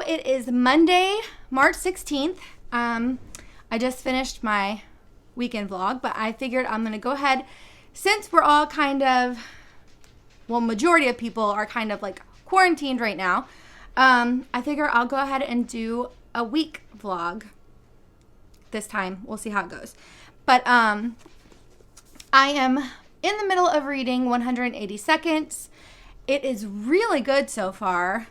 it is Monday, March 16th. I just finished my weekend vlog, but I figured I'm going to go ahead, since we're all majority of people are kind of like quarantined right now. I figure I'll go ahead and do a week vlog this time. We'll see how it goes. But I am in the middle of reading 180 Seconds. It is really good so far.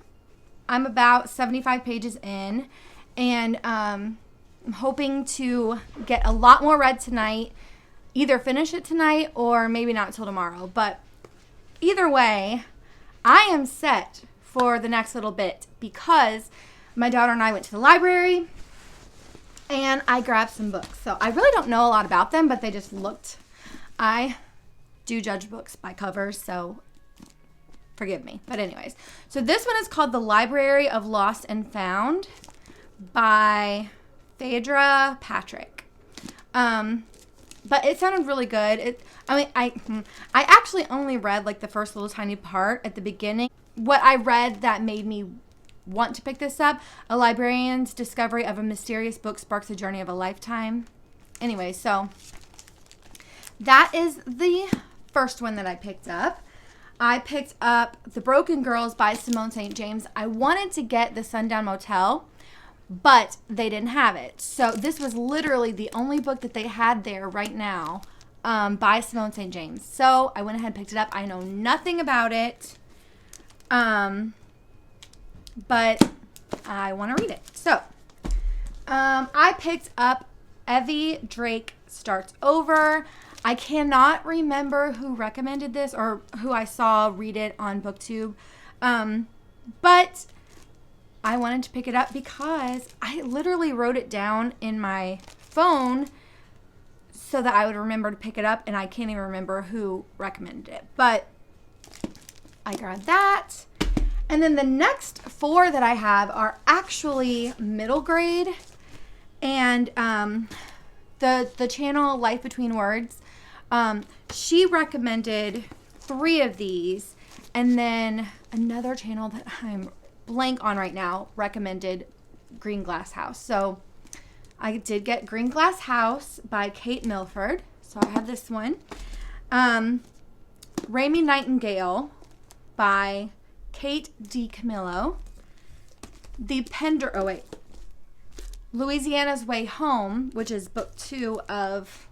I'm about 75 pages in, and I'm hoping to get a lot more read tonight. Either finish it tonight or maybe not till tomorrow. But either way, I am set for the next little bit because my daughter and I went to the library and I grabbed some books. So I really don't know a lot about them, but they just looked. I do judge books by covers, so forgive me. But anyways, so this one is called The Library of Lost and Found by Phaedra Patrick. But it sounded really good. I actually only read like the first little tiny part at the beginning. What I read that made me want to pick this up: a librarian's discovery of a mysterious book sparks the journey of a lifetime. Anyway, so that is the first one that I picked up. I picked up The Broken Girls by Simone St. James. I wanted to get The Sundown Motel, but they didn't have it. So this was literally the only book that they had there right now by Simone St. James. So I went ahead and picked it up. I know nothing about it, but I want to read it. So I picked up Evie Drake Starts Over. I cannot remember who recommended this or who I saw read it on BookTube, but I wanted to pick it up because I literally wrote it down in my phone so that I would remember to pick it up, and I can't even remember who recommended it, but I grabbed that. And then the next four that I have are actually middle grade, and the channel Life Between Words, she recommended 3 of these, and then another channel that I'm blank on right now recommended Green Glass House. So I did get Green Glass House by Kate Milford. So I have this one. Raymie Nightingale by Kate DiCamillo. Louisiana's Way Home, which is book 2 of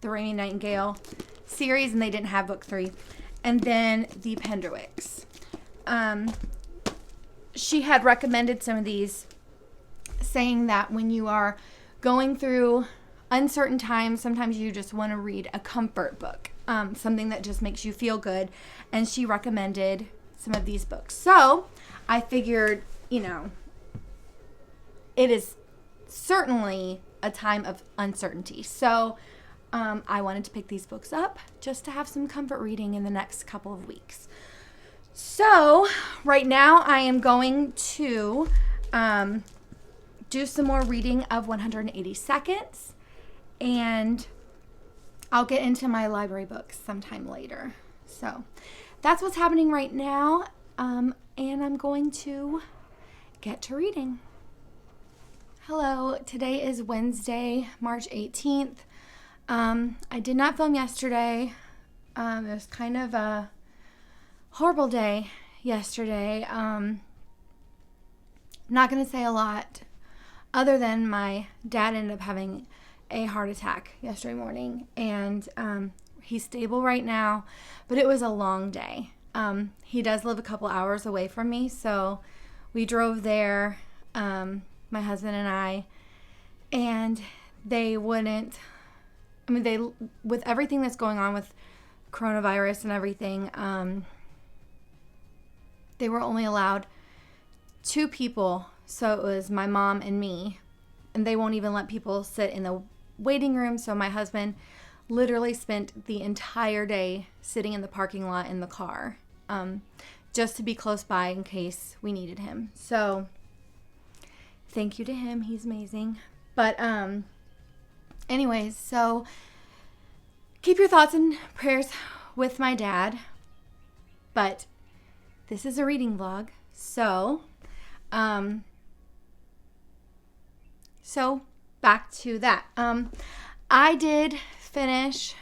the Raymie Nightingale series, and they didn't have book 3. And then The Penderwicks. She had recommended some of these, saying that when you are going through uncertain times, sometimes you just want to read a comfort book, something that just makes you feel good. And she recommended some of these books. So I figured, it is certainly a time of uncertainty. So I wanted to pick these books up just to have some comfort reading in the next couple of weeks. So right now I am going to do some more reading of 180 Seconds, and I'll get into my library books sometime later. So that's what's happening right now, and I'm going to get to reading. Hello, today is Wednesday, March 18th. I did not film yesterday. It was kind of a horrible day yesterday. Not going to say a lot other than my dad ended up having a heart attack yesterday morning, and he's stable right now, but it was a long day. He does live a couple hours away from me, so we drove there, my husband and I, and with everything that's going on with coronavirus and everything, they were only allowed 2 people, so it was my mom and me, and they won't even let people sit in the waiting room. So my husband literally spent the entire day sitting in the parking lot in the car, just to be close by in case we needed him. So thank you to him. He's amazing. But anyways, so keep your thoughts and prayers with my dad. But this is a reading vlog, so So back to that. I did finish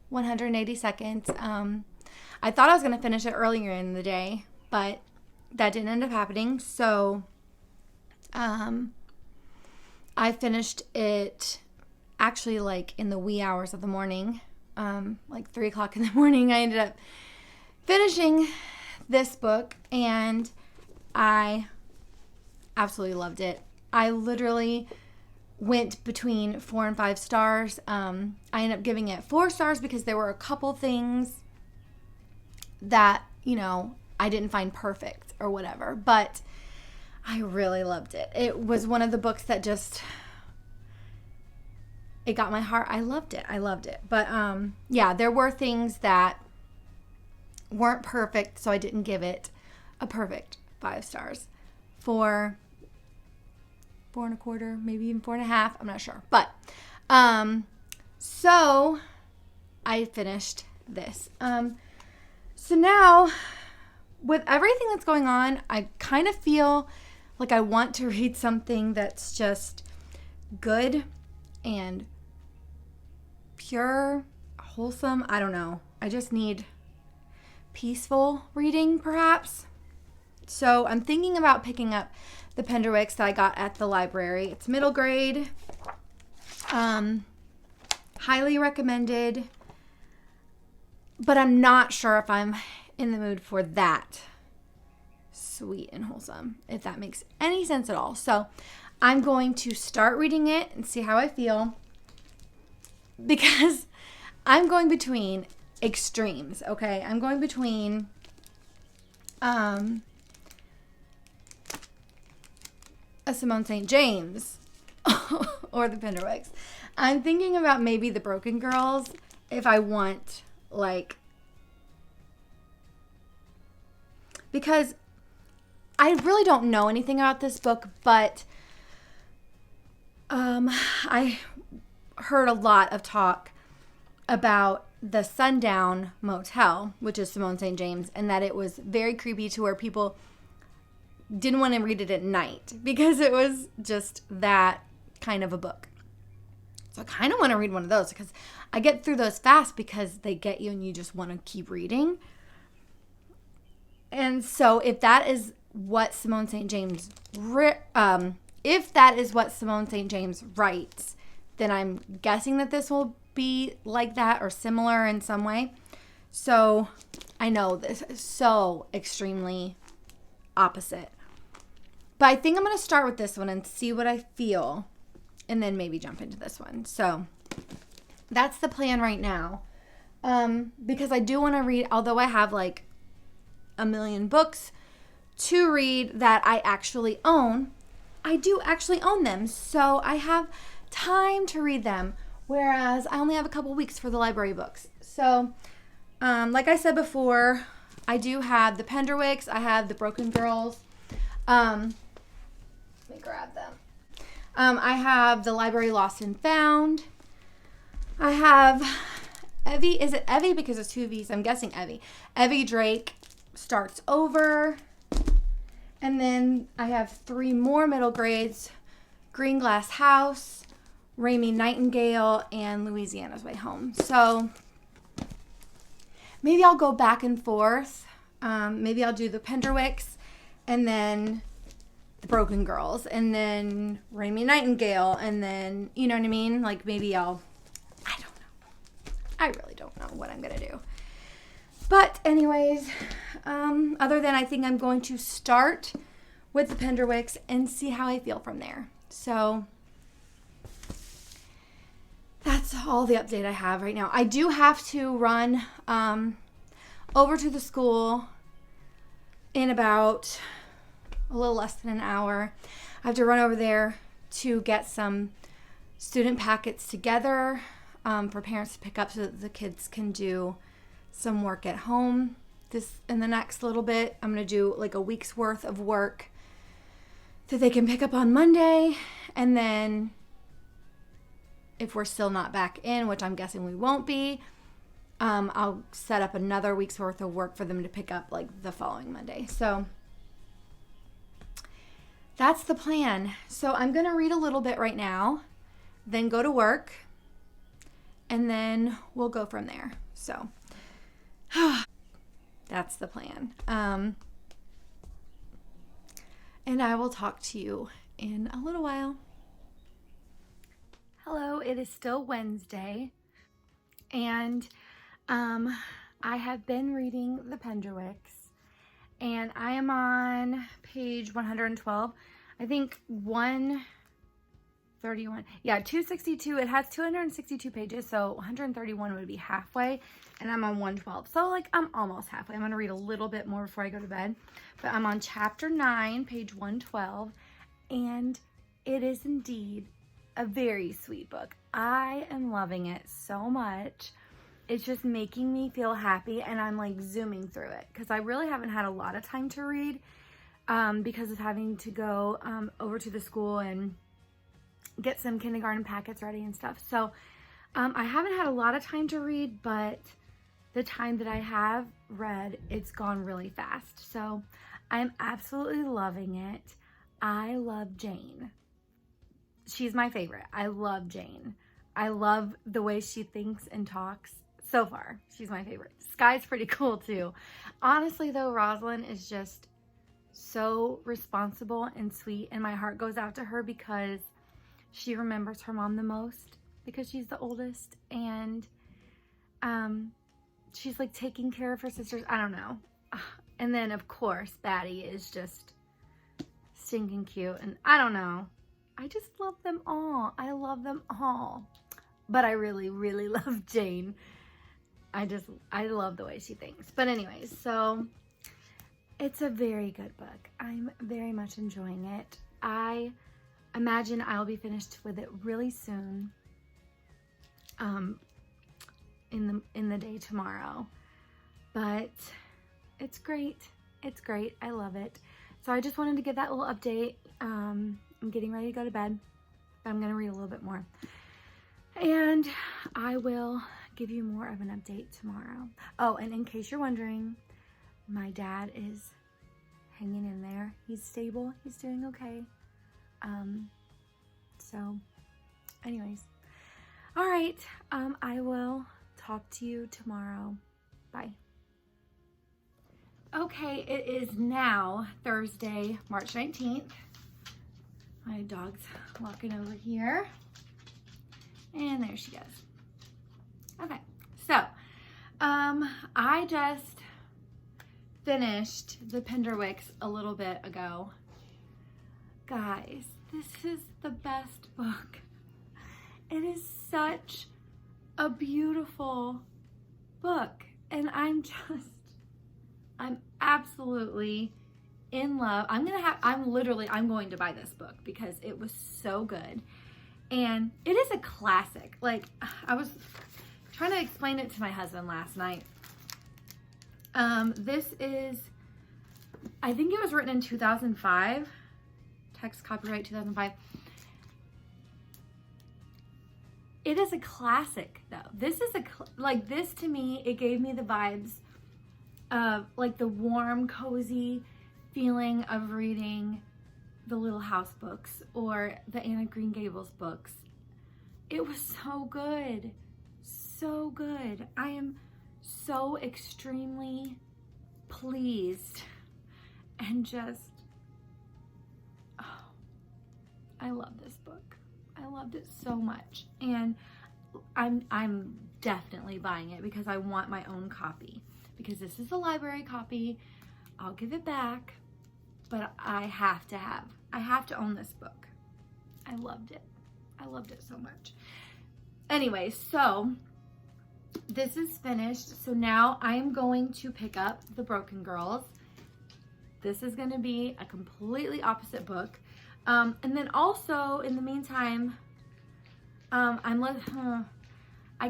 180 Seconds. I thought I was going to finish it earlier in the day, but that didn't end up happening. So I finished it actually like in the wee hours of the morning, like 3 o'clock in the morning. I ended up finishing this book, and I absolutely loved it. I literally went between 4 and 5 stars. I ended up giving it 4 stars because there were a couple things that, I didn't find perfect or whatever, but I really loved it. It was one of the books that just, it got my heart. I loved it. But yeah, there were things that weren't perfect, so I didn't give it a perfect 5 stars. 4.25, maybe even 4.5. I'm not sure. But so I finished this. So now, with everything that's going on, I kind of feel like I want to read something that's just good and pure, wholesome. I don't know. I just need peaceful reading, perhaps. So I'm thinking about picking up the Penderwicks that I got at the library. It's middle grade. Highly recommended. But I'm not sure if I'm in the mood for that sweet and wholesome, if that makes any sense at all. So I'm going to start reading it and see how I feel, because I'm going between extremes, okay? I'm going between a Simone St. James or the Penderwicks. I'm thinking about maybe the Broken Girls if I want, because I really don't know anything about this book, but I heard a lot of talk about the Sundown Motel, which is Simone St. James, and that it was very creepy to where people didn't want to read it at night because it was just that kind of a book. So I kind of want to read one of those because I get through those fast because they get you and you just want to keep reading. And so if that is what Simone St. James writes, then I'm guessing that this will be like that or similar in some way. So I know this is so extremely opposite. But I think I'm going to start with this one and see what I feel, and then maybe jump into this one. So that's the plan right now. Because I do want to read, although I have like a million books to read that I actually own, I do actually own them. So I have time to read them, whereas I only have a couple weeks for the library books. So like I said before, I do have the Penderwicks. I have the Broken Girls. Let me grab them. I have the Library Lost and Found. I have Evie. Is it Evie? Because it's 2 V's. I'm guessing Evie. Evie Drake Starts Over. And then I have 3 more middle grades. Green Glass House, Raymie Nightingale, and Louisiana's Way Home. So maybe I'll go back and forth. Maybe I'll do the Penderwicks and then the Broken Girls and then Raymie Nightingale and then, you know what I mean? Like maybe I don't know. I really don't know what I'm going to do. But anyways, other than I think I'm going to start with the Penderwicks and see how I feel from there. So that's all the update I have right now. I do have to run over to the school in about a little less than an hour. I have to run over there to get some student packets together for parents to pick up so that the kids can do some work at home. This in the next little bit, I'm going to do like a week's worth of work that they can pick up on Monday. And then if we're still not back in, which I'm guessing we won't be, I'll set up another week's worth of work for them to pick up like the following Monday. So that's the plan. So I'm going to read a little bit right now, then go to work, and then we'll go from there. So that's the plan. And I will talk to you in a little while. Hello, it is still Wednesday, and I have been reading the Penderwicks, and I am on page 112. I think 131. Yeah, 262. It has 262 pages, so 131 would be halfway, and I'm on 112. So, like, I'm almost halfway. I'm going to read a little bit more before I go to bed, but I'm on chapter 9, page 112, and it is indeed a very sweet book. I am loving it so much. It's just making me feel happy, and I'm like zooming through it because I really haven't had a lot of time to read because of having to go over to the school and get some kindergarten packets ready and stuff. So I haven't had a lot of time to read, but the time that I have read, it's gone really fast. So I'm absolutely loving it. I love Jane. She's my favorite. I love Jane. I love the way she thinks and talks. So far, she's my favorite. Skye's pretty cool too. Honestly though, Rosalind is just so responsible and sweet, and my heart goes out to her because she remembers her mom the most because she's the oldest, and she's like taking care of her sisters. I don't know. And then of course Batty is just stinking cute, and I don't know. I just love them all. I love them all. But I really, really love Jane. I love the way she thinks. But anyways, so it's a very good book. I'm very much enjoying it. I imagine I'll be finished with it really soon. In the day tomorrow. But it's great. It's great. I love it. So I just wanted to give that little update. I'm getting ready to go to bed. I'm going to read a little bit more. And I will give you more of an update tomorrow. Oh, and in case you're wondering, my dad is hanging in there. He's stable. He's doing okay. So anyways. All right. I will talk to you tomorrow. Bye. Okay, it is now Thursday, March 19th. My dog's walking over here. And there she goes. Okay, so I just finished the Penderwicks a little bit ago. Guys, this is the best book. It is such a beautiful book, and I'm absolutely in love. I'm going to buy this book because it was so good. And it is a classic. Like, I was trying to explain it to my husband last night. This is, I think it was written in 2005. Text copyright 2005. It is a classic though. This is this to me, it gave me the vibes of like the warm, cozy feeling of reading the Little House books or the Anne of Green Gables books. It was so good. So good. I am so extremely pleased and just, oh, I love this book. I loved it so much. And I'm definitely buying it because I want my own copy. Because this is a library copy. I'll give it back, but I have to own this book. I loved it. I loved it so much. Anyway, so this is finished. So now I'm going to pick up The Broken Girls. This is going to be a completely opposite book. And then also, in the meantime, I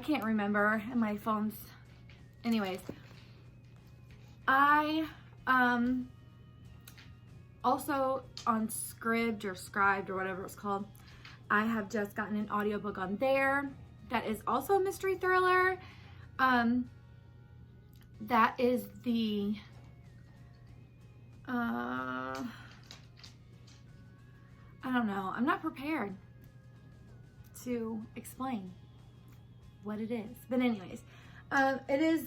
can't remember, and my phone's, anyways. I, also on Scribd or Scribed or whatever it's called, I have just gotten an audiobook on there that is also a mystery thriller. That is the, I don't know. I'm not prepared to explain what it is. But anyways, it is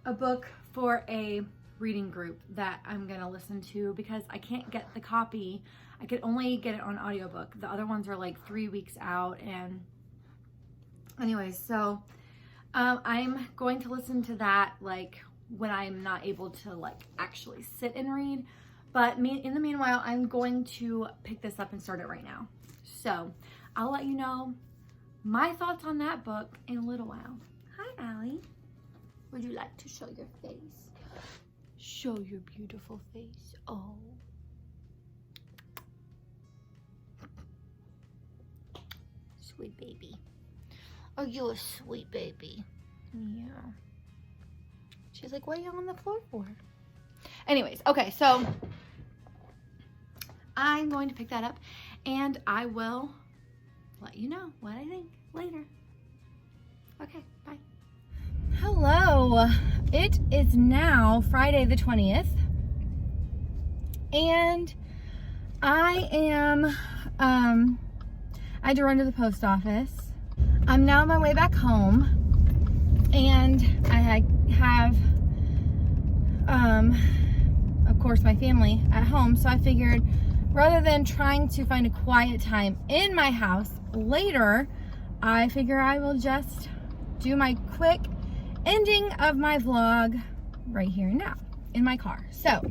a book for a reading group that I'm going to listen to because I can't get the copy. I could only get it on audiobook. The other ones are like 3 weeks out. And anyways, so I'm going to listen to that like when I'm not able to like actually sit and read. But in the meanwhile, I'm going to pick this up and start it right now. So I'll let you know my thoughts on that book in a little while. Hi, Allie. Would you like to show your face? Show your beautiful face. Oh. Sweet baby. Oh, you're a sweet baby. Yeah. She's like, what are you on the floor for? Anyways, okay, so I'm going to pick that up and I will let you know what I think later. Okay, bye. Hello. It is now Friday the 20th and I am, I had to run to the post office. I'm now on my way back home and I have of course my family at home, so I figured rather than trying to find a quiet time in my house later, I figure I will just do my quick ending of my vlog right here and now in my car. So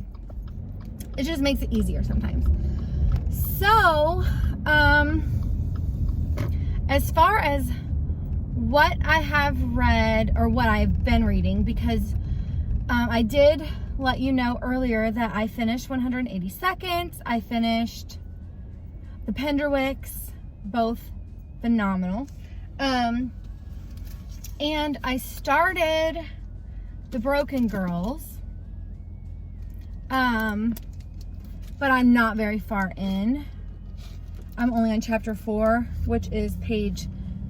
it just makes it easier sometimes. So as far as what I have read or what I've been reading, because I did let you know earlier that I finished 182nd. I finished the Penderwicks, both phenomenal. And I started the Broken Girls, but I'm not very far in. I'm only on chapter 4, which is page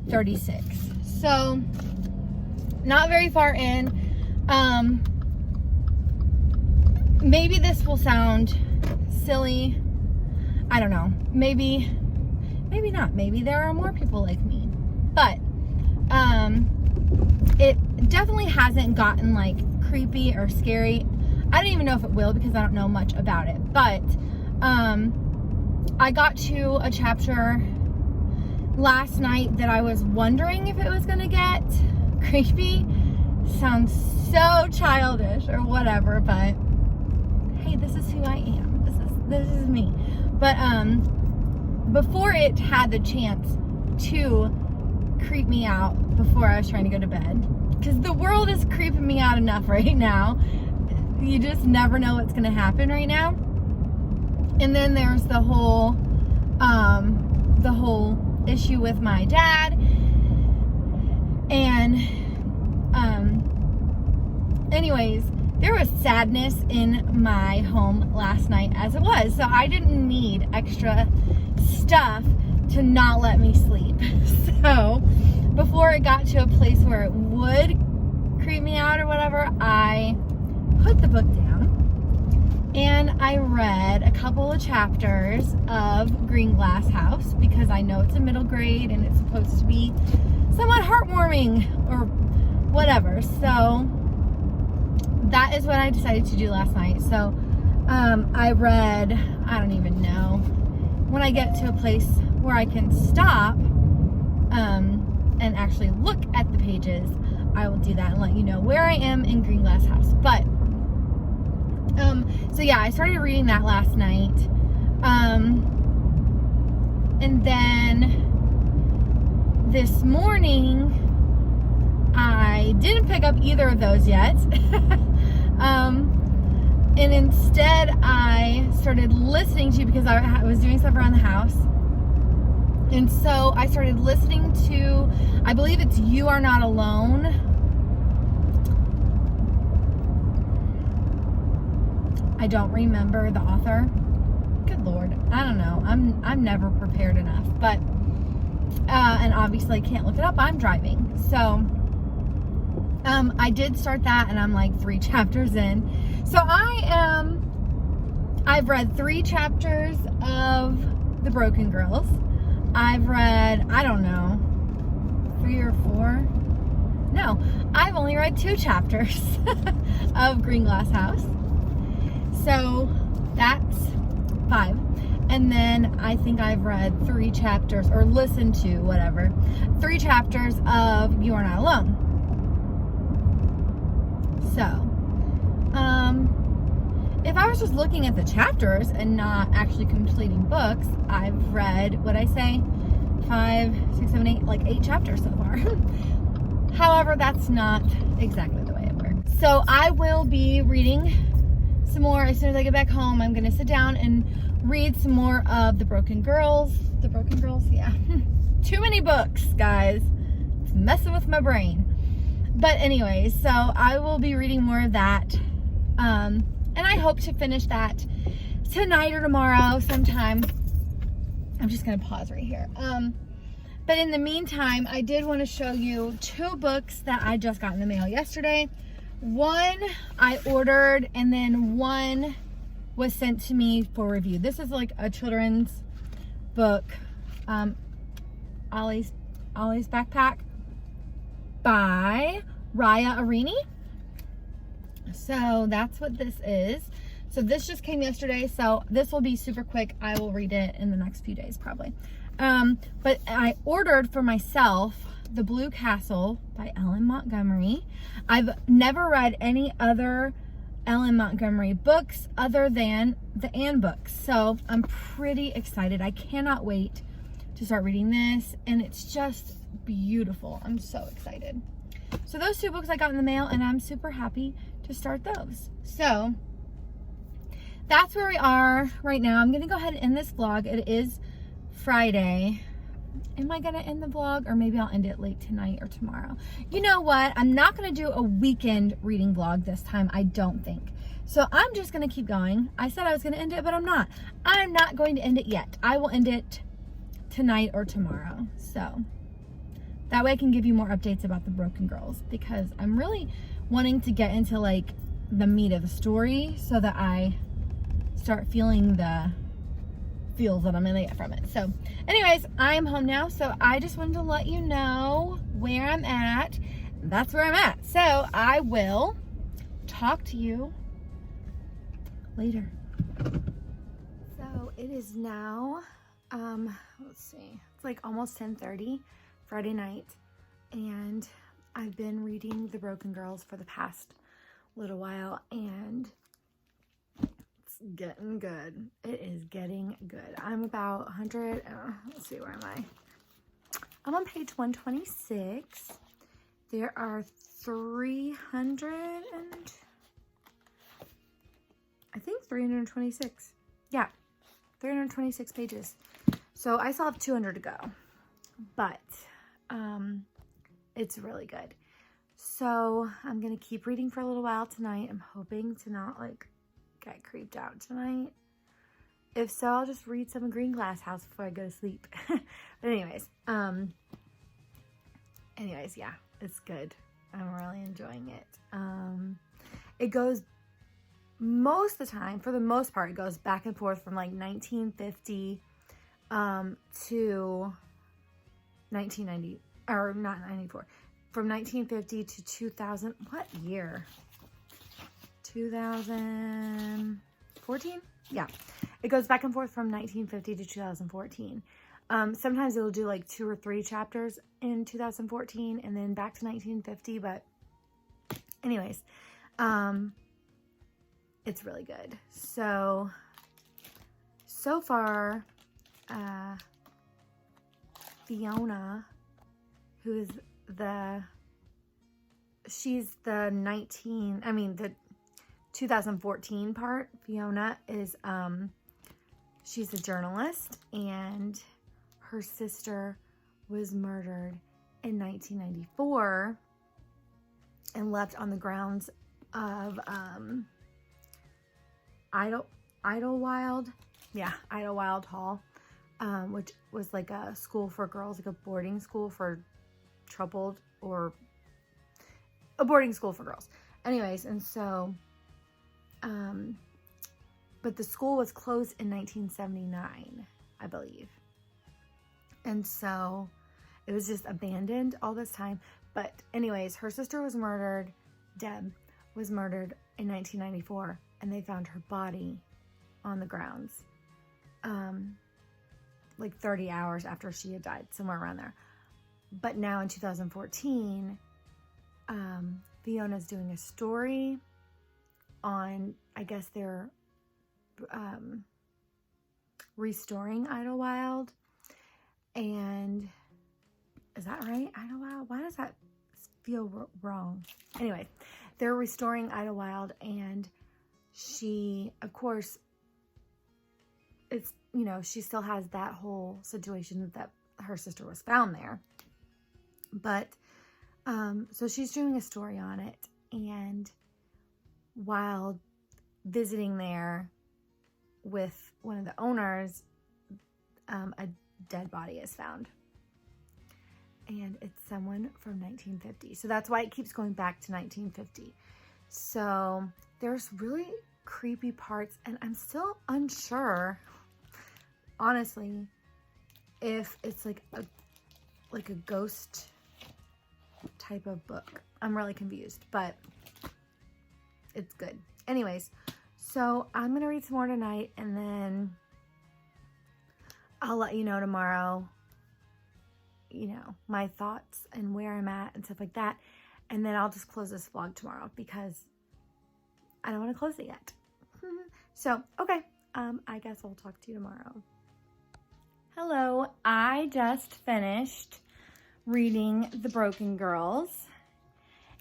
36. So, not very far in. Maybe this will sound silly. I don't know. Maybe not. Maybe there are more people like me. But, it definitely hasn't gotten like creepy or scary. I don't even know if it will because I don't know much about it. But, I got to a chapter last night that I was wondering if it was gonna get creepy. Sounds so childish or whatever, but hey, this is who I am. This is me. But before it had the chance to creep me out before I was trying to go to bed, because the world is creeping me out enough right now. You just never know what's gonna happen right now. And then there's the whole issue with my dad, and anyways, there was sadness in my home last night as it was, so I didn't need extra stuff to not let me sleep. So before it got to a place where it would creep me out or whatever, I put the book down and I read a couple of chapters of Green Glass House because I know it's a middle grade and it's supposed to be somewhat heartwarming or whatever. So that is what I decided to do last night. So I read, I don't even know, when I get to a place where I can stop and actually look at the pages, I will do that and let you know where I am in Green Glass House. But so yeah, I started reading that last night. And then this morning, I didn't pick up either of those yet. And instead I started listening to, because I was doing stuff around the house. And so I started listening to, I believe it's You Are Not Alone. I don't remember the author. Good Lord. I don't know. I'm never prepared enough. But, and obviously I can't look it up. I'm driving. So, I did start that and I'm like 3 chapters in. So I've read 3 chapters of The Broken Girls. I've read, I don't know, 3 or 4. No, I've only read 2 chapters of Green Glass House. So that's 5. And then I think I've read 3 chapters, or listened to, whatever, 3 chapters of You Are Not Alone. So, if I was just looking at the chapters and not actually completing books, I've read, what'd I say, 5, 6, 7, 8, like 8 chapters so far. However, that's not exactly the way it works. So I will be reading some more as soon as I get back home. I'm going to sit down and read some more of The Broken Girls. The Broken Girls, yeah. Too many books, guys. It's messing with my brain. But anyways, so I will be reading more of that. And I hope to finish that tonight or tomorrow sometime. I'm just going to pause right here. But in the meantime, I did want to show you 2 books that I just got in the mail yesterday. One I ordered, and then one was sent to me for review. This is like a children's book, Ollie's Backpack by Raya Arini. So that's what this is. So this just came yesterday, so this will be super quick. I will read it in the next few days probably. But I ordered for myself The Blue Castle by Ellen Montgomery. I've never read any other Ellen Montgomery books other than the Anne books. So I'm pretty excited. I cannot wait to start reading this, and it's just beautiful. I'm so excited. So those 2 books I got in the mail, and I'm super happy to start those. So that's where we are right now. I'm going to go ahead and end this vlog. It is Friday. Am I going to end the vlog, or maybe I'll end it late tonight or tomorrow? You know what? I'm not going to do a weekend reading vlog this time, I don't think. So I'm just going to keep going. I said I was going to end it, but I'm not. I'm not going to end it yet. I will end it tonight or tomorrow. So that way I can give you more updates about the Broken Girls, because I'm really wanting to get into like the meat of the story so that I start feeling the feels that I'm gonna get from it. So anyways, I'm home now, so I just wanted to let you know where I'm at. That's where I'm at. So I will talk to you later. So it is now let's see, it's like almost 10:30 Friday night, and I've been reading The Broken Girls for the past little while, and it's getting good. It is getting good. I'm about 100, let's see, where am I? I'm on page 126. There are 326. Yeah, 326 pages. So I still have 200 to go, but it's really good. So I'm gonna keep reading for a little while tonight. I'm hoping to not like get creeped out tonight. If so, I'll just read some Green Glass House before I go to sleep. But anyways, yeah, it's good. I'm really enjoying it. It goes, most of the time, for the most part, it goes back and forth from like 1950 to 1990, or not 94, from 1950 to 2000, what year? 2014? Yeah. It goes back and forth from 1950 to 2014. Sometimes it'll do like 2 or 3 chapters in 2014 and then back to 1950. But anyways, it's really good. So far, Fiona, who is she's the 2014 part. Fiona is, she's a journalist, and her sister was murdered in 1994 and left on the grounds of Idlewild Hall, which was like a school for girls, like a boarding school for troubled, or a boarding school for girls. Anyways, and so, but the school was closed in 1979. I believe. And so it was just abandoned all this time. But anyways, her sister was murdered. Deb was murdered in 1994, and they found her body on the grounds like 30 hours after she had died, somewhere around there. But now in 2014, Fiona's doing a story on, I guess they're restoring Idlewild. And is that right? Idlewild? Why does that feel wrong? Anyway, they're restoring Idlewild, and she, of course, it's, you know, she still has that whole situation that her sister was found there. But, so she's doing a story on it, and while visiting there with one of the owners, a dead body is found. And it's someone from 1950. So that's why it keeps going back to 1950. So there's really creepy parts, and I'm still unsure, honestly, if it's like a ghost type of book. I'm really confused, but it's good. Anyways, so I'm gonna read some more tonight, and then I'll let you know tomorrow, you know, my thoughts and where I'm at and stuff like that. And then I'll just close this vlog tomorrow because I don't want to close it yet. So, okay. I guess I'll talk to you tomorrow. Hello. I just finished reading The Broken Girls,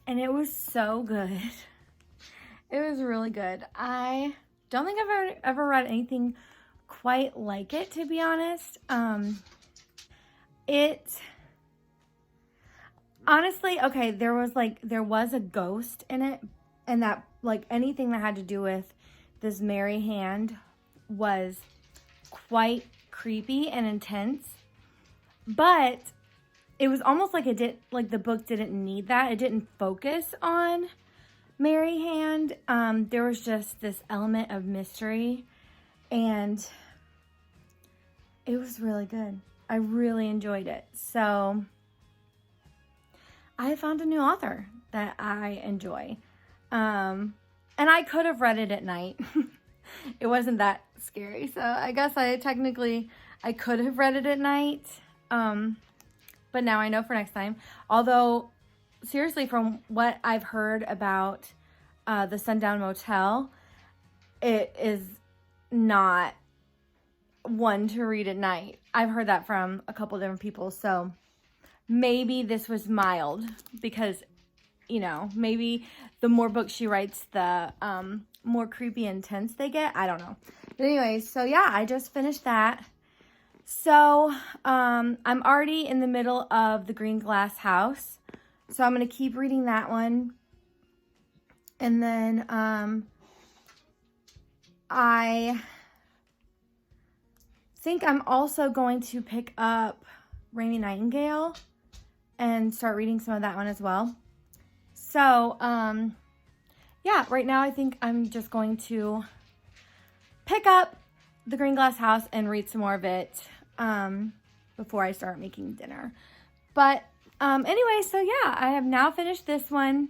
and it was so good. It was really good. I don't think I've ever read anything quite like it, to be honest. It honestly, okay, there was a ghost in it, and that, like, anything that had to do with this Mary Hand was quite creepy and intense. But it was almost like the book didn't need that. It didn't focus on Mary Hand. There was just this element of mystery, and it was really good. I really enjoyed it. So I found a new author that I enjoy. And I could have read it at night. It wasn't that scary. So I guess I could have read it at night. But now I know for next time. Although, seriously, from what I've heard about the Sundown Motel, it is not one to read at night. I've heard that from a couple different people. So maybe this was mild because, you know, maybe the more books she writes, the more creepy and intense they get. I don't know. But anyways, so yeah, I just finished that. So I'm already in the middle of The Green Glass House. So I'm going to keep reading that one. And then I think I'm also going to pick up Rainy Nightingale and start reading some of that one as well. So, yeah, right now I think I'm just going to pick up The Green Glass House and read some more of it before I start making dinner. But anyway, so yeah, I have now finished this one,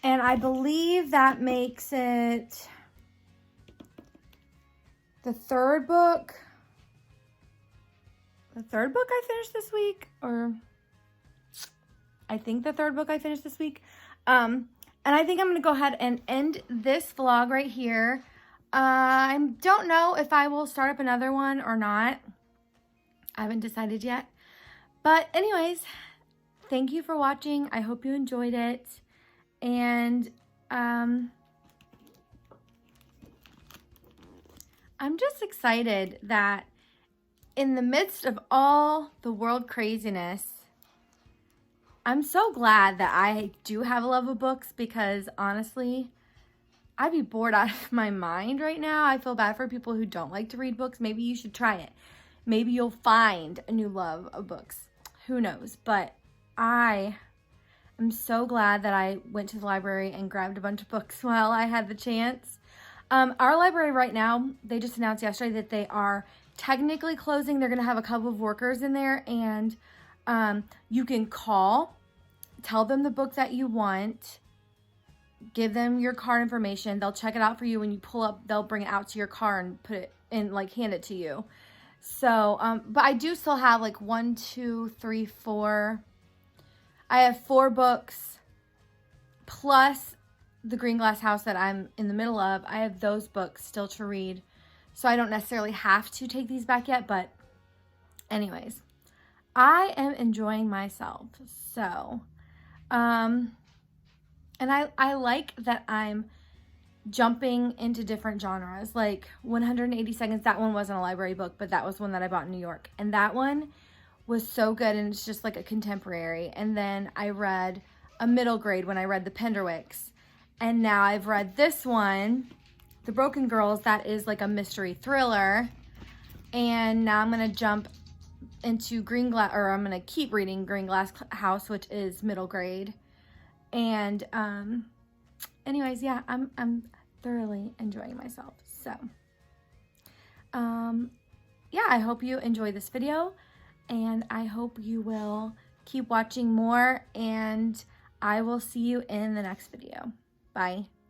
and I believe that makes it the third book. The third book I finished this week, or I think the third book I finished this week. And I think I'm going to go ahead and end this vlog right here. I don't know if I will start up another one or not. I haven't decided yet. But anyways, thank you for watching. I hope you enjoyed it. And I'm just excited that in the midst of all the world craziness, I'm so glad that I do have a love of books, because honestly, I'd be bored out of my mind right now. I feel bad for people who don't like to read books. Maybe you should try it. Maybe you'll find a new love of books. Who knows? But I am so glad that I went to the library and grabbed a bunch of books while I had the chance. Our library right now, they just announced yesterday that they are technically closing. They're going to have a couple of workers in there, and you can call, tell them the book that you want, give them your card information. They'll check it out for you. When you pull up, they'll bring it out to your car and put it in, like hand it to you. So, but I do still have like 1, 2, 3, 4. I have 4 books plus the Green Glass House that I'm in the middle of. I have those books still to read. So I don't necessarily have to take these back yet, but anyways, I am enjoying myself. So, and I like that I'm jumping into different genres. Like 180 Seconds, that one wasn't a library book, but that was one that I bought in New York. And that one was so good, and it's just like a contemporary. And then I read a middle grade when I read the Penderwicks. And now I've read this one, The Broken Girls, that is like a mystery thriller. And now I'm going to jump into I'm going to keep reading Green Glass House, which is middle grade. And anyways, yeah, I'm thoroughly enjoying myself. So yeah, I hope you enjoyed this video, and I hope you will keep watching more, and I will see you in the next video. Bye.